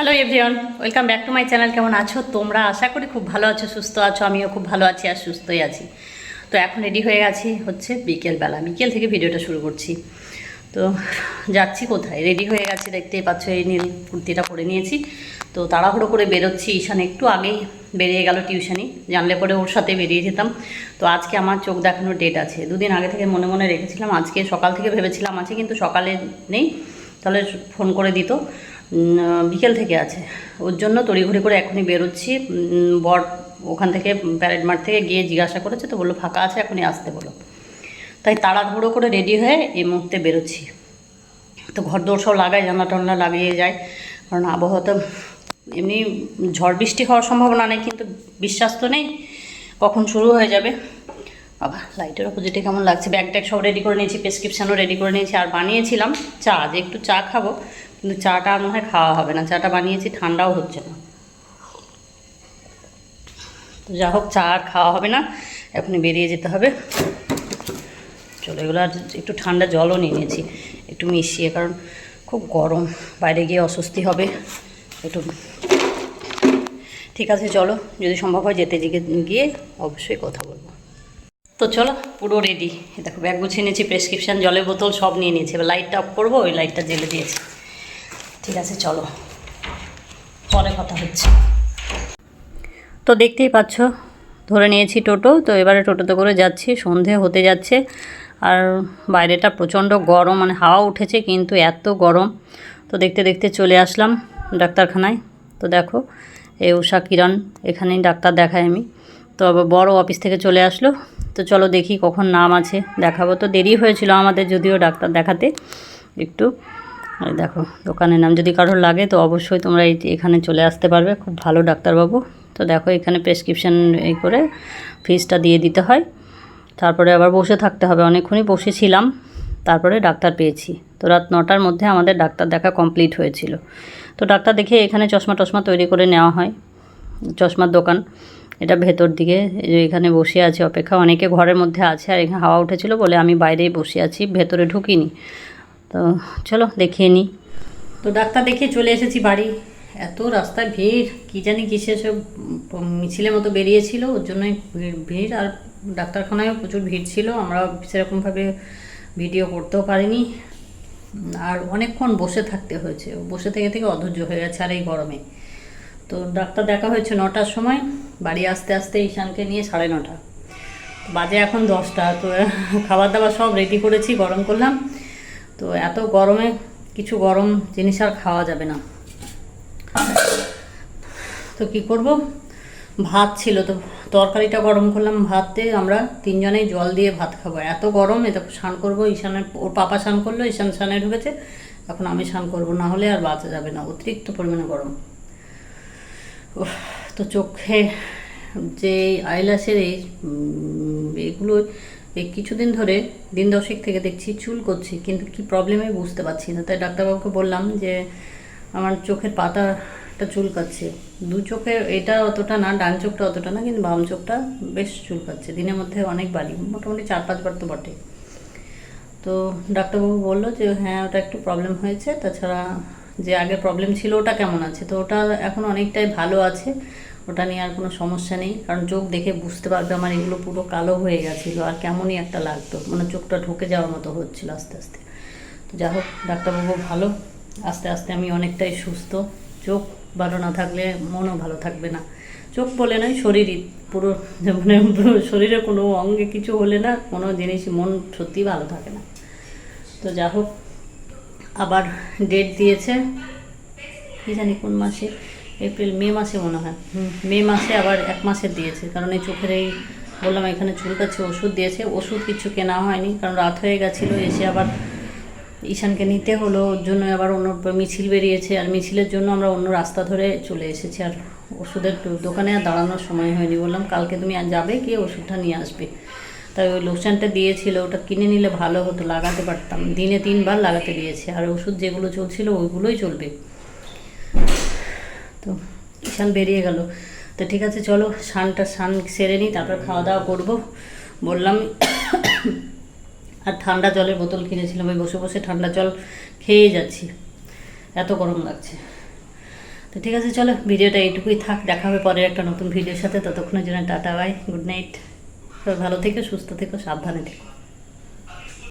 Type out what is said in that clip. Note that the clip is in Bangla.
Hello everyone, welcome back to my channel. কেমন আছো তোমরা? আশা করি খুব ভালো আছো, সুস্থ আছো। আমিও খুব ভালো আছি আর সুস্থই আছি। তো এখন রেডি হয়ে গেছি, হচ্ছে বিকেল থেকে ভিডিওটা শুরু করছি। তো যাচ্ছি কোথায়, রেডি হয়ে গেছি, দেখতেই পাচ্ছ এই নীল কুর্তিটা পরে নিয়েছি। তো তাড়াহুড়ো করে বেরোচ্ছি। ঈশান একটু আগেই বেরিয়ে গেল টিউশনি, জানলে পরে ওর সাথে বেরিয়ে যেতাম। তো আজকে আমার চোখ দেখানোর ডেট আছে, দুদিন আগে থেকে মনে মনে রেখেছিলাম। আজকে সকাল থেকে ভেবেছিলাম আছে, কিন্তু সকালে নেই, তাহলে ফোন করে দিত। বিকেল থেকে আছে, ওর জন্য তড়িঘড়ি করে এখনই বেরোচ্ছি। বর ওখান থেকে প্যারেড মাঠ থেকে গিয়ে জিজ্ঞাসা করেছে, তো বললো ফাঁকা আছে, এখনই আসতে বলো। তাই তাড়াহুড়ো করে রেডি হয়ে এই মুহূর্তে বেরোচ্ছি। তো ঘর দৌড় সব লাগাই, জানলা টানলা লাগিয়ে যায়, কারণ আবহাওয়াটা এমনি ঝড় বৃষ্টি হওয়ার সম্ভাবনা নেই, কিন্তু বিশ্বাস তো নেই কখন শুরু হয়ে যাবে। বাবা, লাইটের অপোজিটে কেমন লাগছে। ব্যাগ ট্যাগ সব রেডি করে নিয়েছি, প্রেসক্রিপশানও রেডি করে নিয়েছি। আর বানিয়েছিলাম চা, যে একটু চা খাবো, কিন্তু চাটা আর মনে হয় খাওয়া হবে না। চাটা বানিয়েছি, ঠান্ডাও হচ্ছে না। তো যা হোক, চা আর খাওয়া হবে না, এখনই বেরিয়ে যেতে হবে। চলো, এগুলো আর একটু ঠান্ডা জলও নিয়ে নিয়েছি, একটু মিশিয়ে, কারণ খুব গরম, বাইরে গিয়ে অস্বস্তি হবে একটু। ঠিক আছে, চলো, যদি সম্ভব হয় যেতে গিয়ে অবশ্যই কথা বলবো। তো চলো, পুরো রেডি। দেখো, ব্যাগ গুছিয়ে নিয়েছি, প্রেসক্রিপশান, জলের বোতল সব নিয়ে নিয়েছি। এবার লাইটটা অফ করবো, ওই লাইটটা জ্বেলে দিয়েছি। ঠিক আছে, চলো, পরে কথা হচ্ছে। তো দেখতেই পাচ্ছ, ধরে নিয়েছি টোটো। তো এবারে টোটোতে করে যাচ্ছি, সন্ধে হতে যাচ্ছে। আর বাইরেটা প্রচণ্ড গরম, মানে হাওয়া উঠেছে কিন্তু এত গরম। তো দেখতে দেখতে চলে আসলাম ডাক্তারখানায়। তো দেখো, এই উষা কিরণ, এখানেই ডাক্তার দেখাই আমি। তো আবার বড় অফিস থেকে চলে আসলো। তো চলো দেখি কখন নাম আছে, দেখাবো। তো দেরি হয়েছিল আমাদের যদিও ডাক্তার দেখাতে একটু। দেখো দোকানের নাম, যদি কারোর লাগে তো অবশ্যই তোমরা এখানে চলে আসতে পারবে, খুব ভালো ডাক্তারবাবু। তো দেখো, এখানে প্রেসক্রিপশান এই করে ফিসটা দিয়ে দিতে হয়, তারপরে আবার বসে থাকতে হবে। অনেকক্ষণই বসেছিলাম, তারপরে ডাক্তার পেয়েছি। তো রাত 9টার মধ্যে আমাদের ডাক্তার দেখা কমপ্লিট হয়েছিল। তো ডাক্তার দেখে এখানে চশমা টশমা তৈরি করে নেওয়া হয়, চশমার দোকান এটা ভেতর দিকে। এখানে বসে আছে অপেক্ষা, অনেকে ঘরের মধ্যে আছে, আর এখানে হাওয়া উঠেছিল বলে আমি বাইরেই বসে আছি, ভেতরে ঢুকিনি। তো চলো দেখিয়ে নিই। তো ডাক্তার দেখিয়ে চলে এসেছি বাড়ি। এত রাস্তায় ভিড়, কী জানি কিসে সব মিছিলের মতো বেরিয়েছিল, ওর জন্যই ভিড়। আর ডাক্তারখানায়ও প্রচুর ভিড় ছিল, আমরা সেরকমভাবে ভিডিও করতেও পারিনি। আর অনেকক্ষণ বসে থাকতে হয়েছে, বসে থেকে থেকে অধৈর্য হয়ে গেছে আর এই গরমে। তো ডাক্তার দেখা হয়েছে 9টার সময়, বাড়ি আসতে আসতে ঈশানকে নিয়ে 9:30 বাজে, এখন 10টা। তো খাবার দাবার সব রেডি করেছি, গরম করলাম। তো এত গরমে কিছু গরম জিনিস আর খাওয়া যাবে না, তো কি করব। ভাত ছিল, তো তরকারিটা গরম করলাম। ভাতে আমরা 3জনেই জল দিয়ে ভাত খাবো, এত গরম। এটা স্নান করবো, ঈশানের, ওর পাপা স্নান করলো, ঈশান স্নানে ঢুকেছে, এখন আমি স্নান করবো, না হলে আর বাঁচা যাবে না, অতিরিক্ত পরিমাণে গরম। তো চোখে যে আইল্যাশের এইগুলো এই কিছুদিন ধরে, দিন 10 থেকে দেখছি চুল করছি, কিন্তু কি প্রবলেমে বুঝতে পারছি না। তাই ডাক্তারবাবুকে বললাম যে আমার চোখের পাতাটা চুলকাচ্ছে, দু চোখে, এটা অতটা না, ডান চোখটা অতটা না, কিন্তু বাম চোখটা বেশ চুলকাচ্ছে, দিনের মধ্যে অনেকবারই, মোটামুটি 4-5 বার তো বটে। তো ডাক্তারবাবু বললো যে হ্যাঁ, ওটা একটু প্রবলেম হয়েছে, তাছাড়া যে আগে প্রবলেম ছিল ওটা কেমন আছে, তো ওটা এখন অনেকটাই ভালো আছে, ওটা নিয়ে আর কোনো সমস্যা নেই। কারণ চোখ দেখে বুঝতে পারবে আমার এগুলো পুরো কালো হয়ে গেছিলো, আর কেমনই একটা লাগতো, মানে চোখটা ঢুকে যাওয়ার মতো হচ্ছিল আস্তে আস্তে। তো যাই হোক, ডাক্তারবাবু ভালো, আস্তে আস্তে আমি অনেকটাই সুস্থ। চোখ ভালো না থাকলে মনও ভালো থাকবে না। চোখ বলে নয়, শরীরই পুরো, মানে শরীরে কোনো অঙ্গে কিছু হলে না, কোনো জিনিস, মন সত্যিই ভালো থাকে না। তো যা হোক, আবার ডেট দিয়েছে, কী জানি কোন মাসে, মে মাসে মনে হয়, মে মাসে আবার 1 মাসের দিয়েছে। কারণ এই চোখের এই বললাম এখানে চুলকাচ্ছে, ওষুধ দিয়েছে। ওষুধ কিছু কেনা হয়নি, কারণ রাত হয়ে গেছিলো। এসে আবার ঈশানকে নিতে হলো, ওর জন্য আবার অন্য মিছিল বেরিয়েছে, আর মিছিলের জন্য আমরা অন্য রাস্তা ধরে চলে এসেছি। আর ওষুধের দোকানে আর দাঁড়ানোর সময় হয়নি। বললাম কালকে তুমি আর যাবে, গিয়ে ওষুধটা নিয়ে আসবে। তাই ওই লোশনটা দিয়েছিল, ওটা কিনে নিলে ভালো হতো, লাগাতে পারতাম। দিনে 3 বার লাগাতে দিয়েছে, আর ওষুধ যেগুলো চলছিল ওইগুলোই চলবে। তো ঈশান বেরিয়ে গেল। তো ঠিক আছে, চলো স্নান সেরে নিই, তারপর খাওয়া দাওয়া করবো বললাম। আর ঠান্ডা জলের বোতল কিনেছিলাম, ওই বসে বসে ঠান্ডা জল খেয়ে যাচ্ছি, এত গরম লাগছে। তো ঠিক আছে, চলো ভিডিওটা এইটুকুই থাক, দেখা হবে পরের একটা নতুন ভিডিওর সাথে। ততক্ষণের জন্য টাটা, বাই, গুড নাইট। সবাই ভালো থেকো, সুস্থ থেকো, সাবধানে থেকো।